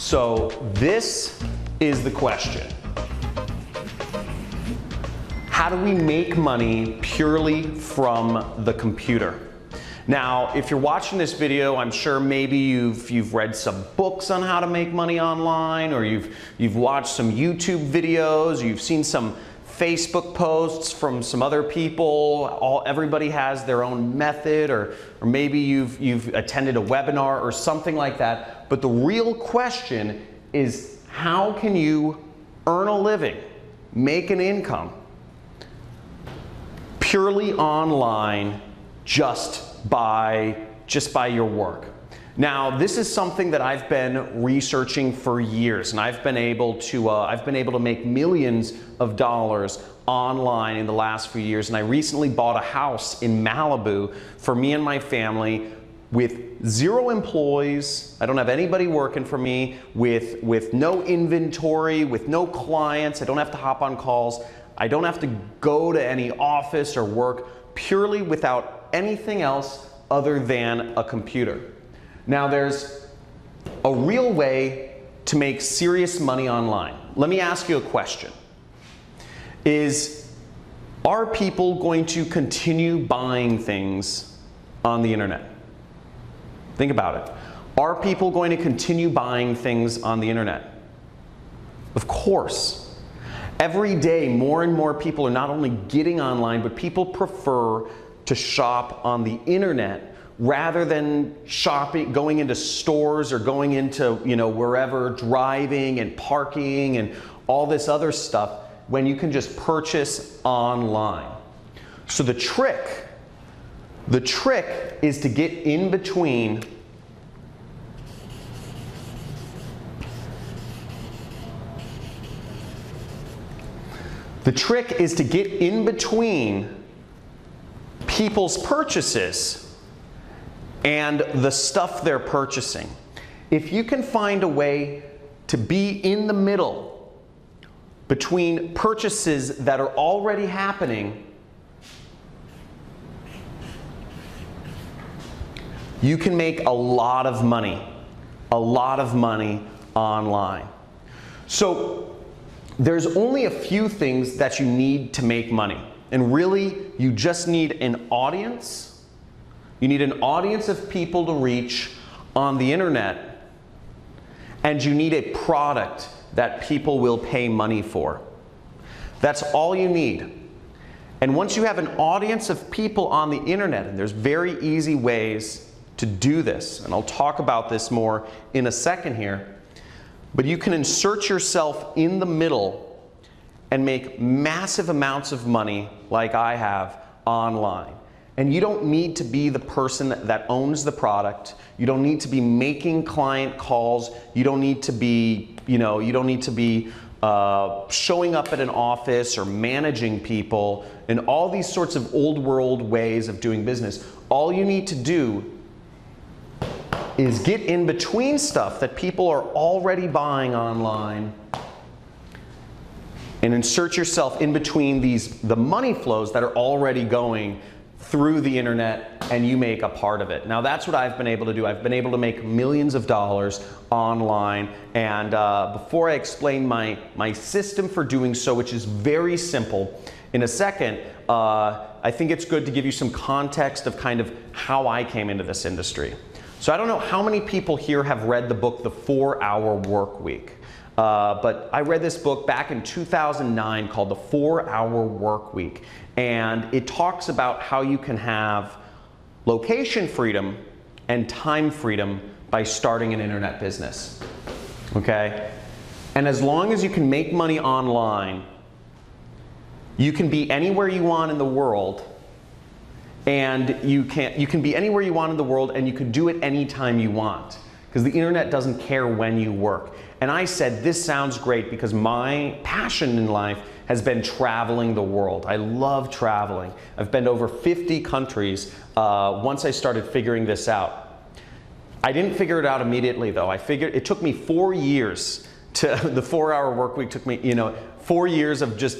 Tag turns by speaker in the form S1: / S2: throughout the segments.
S1: So this is the question. How do we make money purely from the computer? Now, if you're watching this video, I'm sure maybe you've read some books on how to make money online, or you've watched some YouTube videos, you've seen some Facebook posts from some other people. Everybody has their own method, or maybe you've attended a webinar or something like that. But the real question is, how can you earn a living, make an income purely online just by your work? Now, this is something that I've been researching for years, and I've been able to make millions of dollars online in the last few years. And I recently bought a house in Malibu for me and my family with 0 employees. I don't have anybody working for me, with no inventory, with no clients. I don't have to hop on calls. I don't have to go to any office or work, purely without anything else other than a computer. Now, there's a real way to make serious money online. Let me ask you a question. Are people going to continue buying things on the internet? Think about it. Are people going to continue buying things on the internet? Of course. Every day, more and more people are not only getting online, but people prefer to shop on the internet rather than going into stores or going into, wherever, driving and parking and all this other stuff, when you can just purchase online. So the trick is to get in between people's purchases and the stuff they're purchasing. If you can find a way to be in the middle between purchases that are already happening, you can make a lot of money online. So there's only a few things that you need to make money. And really, you just need an audience. You need an audience of people to reach on the internet. And you need a product that people will pay money for. That's all you need. And once you have an audience of people on the internet, and there's very easy ways to do this, and I'll talk about this more in a second here, but you can insert yourself in the middle and make massive amounts of money like I have online. And you don't need to be the person that owns the product. You don't need to be making client calls. You don't need to be, showing up at an office or managing people and all these sorts of old world ways of doing business. All you need to do is get in between stuff that people are already buying online and insert yourself in between the money flows that are already going through the internet, and you make a part of it. Now, that's what I've been able to do. I've been able to make millions of dollars online, and before I explain my system for doing so, which is very simple, in a second, I think it's good to give you some context of kind of how I came into this industry. So I don't know how many people here have read the book, The 4-Hour Work Week. But I read this book back in 2009 called The 4-Hour Work Week. And it talks about how you can have location freedom and time freedom by starting an internet business. Okay? And as long as you can make money online, you can be anywhere you want in the world. And you can be anywhere you want in the world, and you can do it anytime you want, because the internet doesn't care when you work. And I said, this sounds great, because my passion in life has been traveling the world. I love traveling. I've been to over 50 countries once I started figuring this out. I didn't figure it out immediately, though. It took me 4 years the 4-Hour Work Week took me, 4 years of just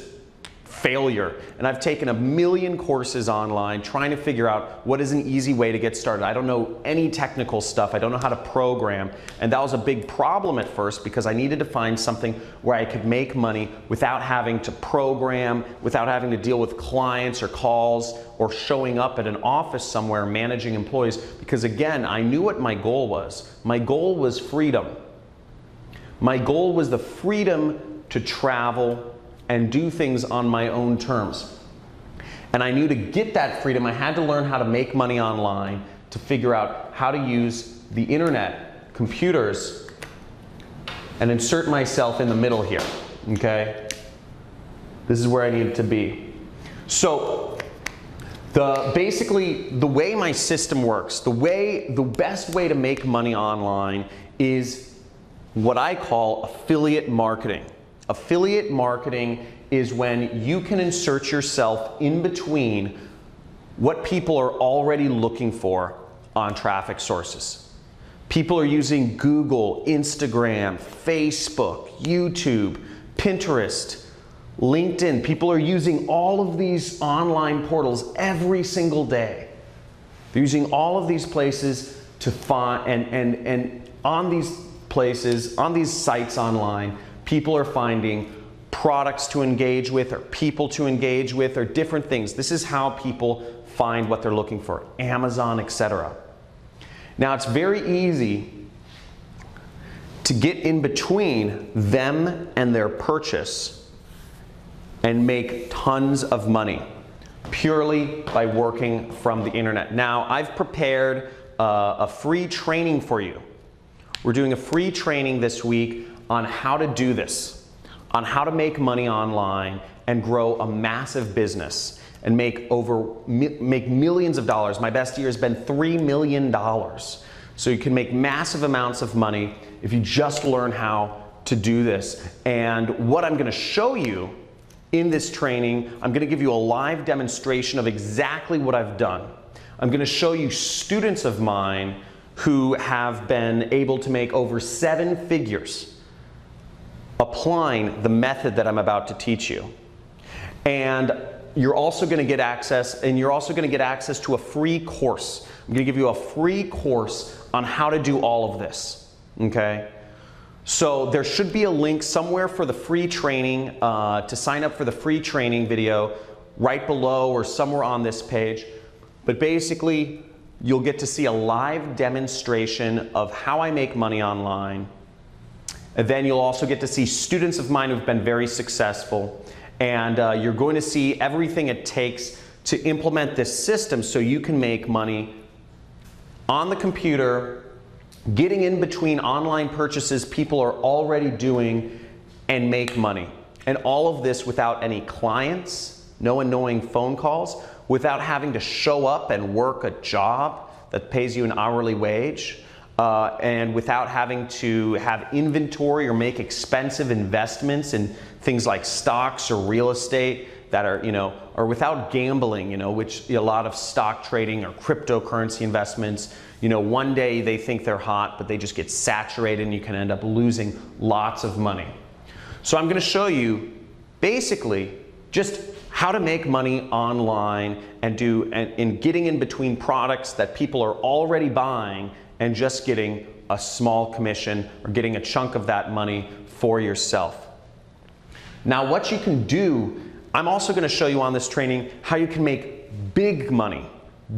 S1: failure. And I've taken a million courses online trying to figure out what is an easy way to get started. I don't know any technical stuff. I don't know how to program. And that was a big problem at first because I needed to find something where I could make money without having to program, without having to deal with clients or calls or showing up at an office somewhere managing employees. Because again, I knew what my goal was. My goal was freedom. My goal was the freedom to travel and do things on my own terms. And I knew to get that freedom, I had to learn how to make money online, to figure out how to use the internet, computers, and insert myself in the middle here, okay? This is where I needed to be. So, basically, the way my system works, the best way to make money online is what I call affiliate marketing. Affiliate marketing is when you can insert yourself in between what people are already looking for on traffic sources. People are using Google, Instagram, Facebook, YouTube, Pinterest, LinkedIn. People are using all of these online portals every single day. They're using all of these places to find, and on these places, on these sites online, people are finding products to engage with or people to engage with or different things. This is how people find what they're looking for, Amazon, etc. Now, it's very easy to get in between them and their purchase and make tons of money purely by working from the internet. Now, I've prepared a free training for you. We're doing a free training this week on how to do this, on how to make money online and grow a massive business and make millions of dollars. My best year has been $3 million. So you can make massive amounts of money if you just learn how to do this. And what I'm going to show you in this training, I'm going to give you a live demonstration of exactly what I've done. I'm going to show you students of mine who have been able to make over 7 figures applying the method that I'm about to teach you. And you're also going to get access, to a free course. I'm going to give you a free course on how to do all of this, okay? So there should be a link somewhere for the free training, to sign up for the free training video right below or somewhere on this page. But basically, you'll get to see a live demonstration of how I make money online. And then you'll also get to see students of mine who've been very successful. And you're going to see everything it takes to implement this system so you can make money on the computer, getting in between online purchases people are already doing and make money. And all of this without any clients, no annoying phone calls, without having to show up and work a job that pays you an hourly wage, and without having to have inventory or make expensive investments in things like stocks or real estate that are, or without gambling, which a lot of stock trading or cryptocurrency investments, one day they think they're hot, but they just get saturated and you can end up losing lots of money. So I'm going to show you basically just how to make money online and getting in between products that people are already buying and just getting a small commission or getting a chunk of that money for yourself. Now, what you can do, I'm also going to show you on this training how you can make big money,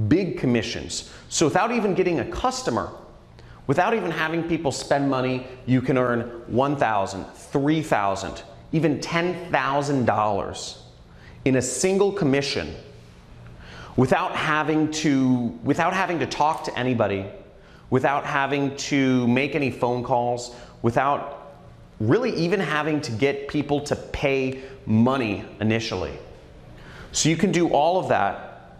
S1: big commissions. So without even getting a customer, without even having people spend money, you can earn $1,000, $3,000, even $10,000 in a single commission without having to talk to anybody, without having to make any phone calls, without really even having to get people to pay money initially. So you can do all of that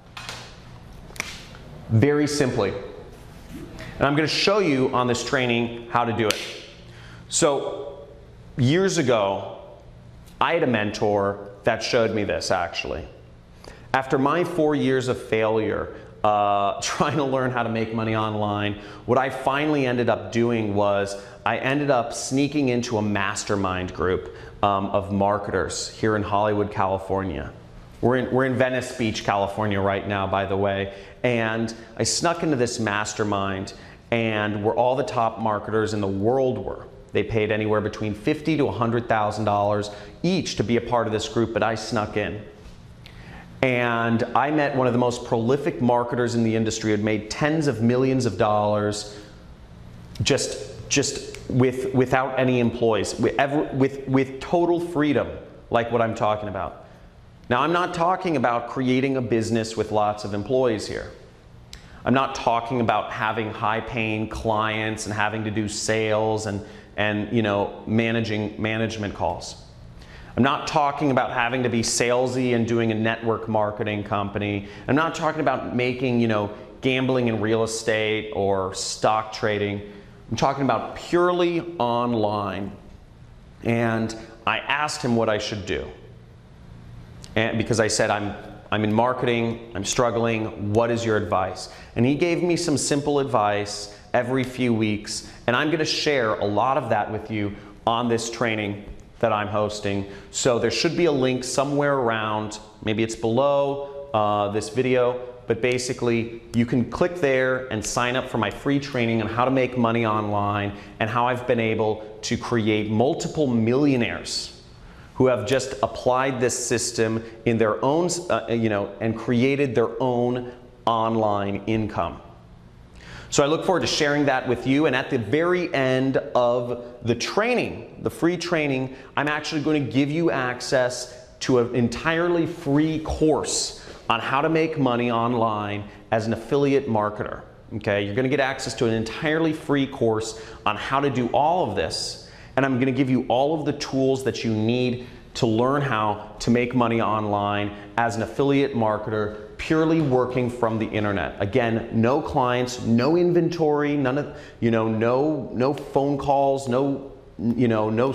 S1: very simply. And I'm going to show you on this training how to do it. So years ago, I had a mentor that showed me this actually. After my 4 years of failure, trying to learn how to make money online. What I finally ended up doing was I ended up sneaking into a mastermind group of marketers here in Hollywood, California. We're in Venice Beach, California right now, by the way. And I snuck into this mastermind, and where all the top marketers in the world were. They paid anywhere between $50,000 to $100,000 each to be a part of this group, but I snuck in. And I met one of the most prolific marketers in the industry, had made tens of millions of dollars without any employees, with total freedom, like what I'm talking about. Now, I'm not talking about creating a business with lots of employees here. I'm not talking about having high-paying clients and having to do sales and you know, management calls. I'm not talking about having to be salesy and doing a network marketing company. I'm not talking about making, you know, gambling in real estate or stock trading. I'm talking about purely online. And I asked him what I should do. And because I said, I'm in marketing, I'm struggling, what is your advice? And he gave me some simple advice every few weeks, and I'm gonna share a lot of that with you on this training that I'm hosting. So there should be a link somewhere around, maybe it's below this video, but basically you can click there and sign up for my free training on how to make money online and how I've been able to create multiple millionaires who have just applied this system in their own, you know, and created their own online income. So I look forward to sharing that with you, and at the very end of the training, the free training, I'm actually going to give you access to an entirely free course on how to make money online as an affiliate marketer. Okay, you're going to get access to an entirely free course on how to do all of this, and I'm going to give you all of the tools that you need to learn how to make money online as an affiliate marketer, purely working from the internet. Again, no clients, no inventory, none of, you know, no phone calls, no, you know, no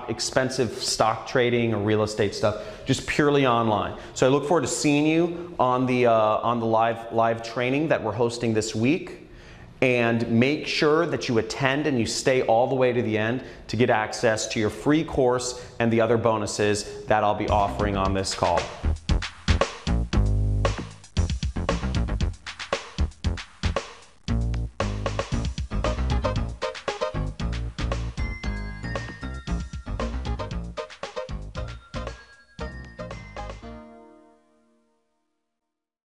S1: expensive stock trading or real estate stuff, just purely online. So I look forward to seeing you on the live training that we're hosting this week. And make sure that you attend and you stay all the way to the end to get access to your free course and the other bonuses that I'll be offering on this call.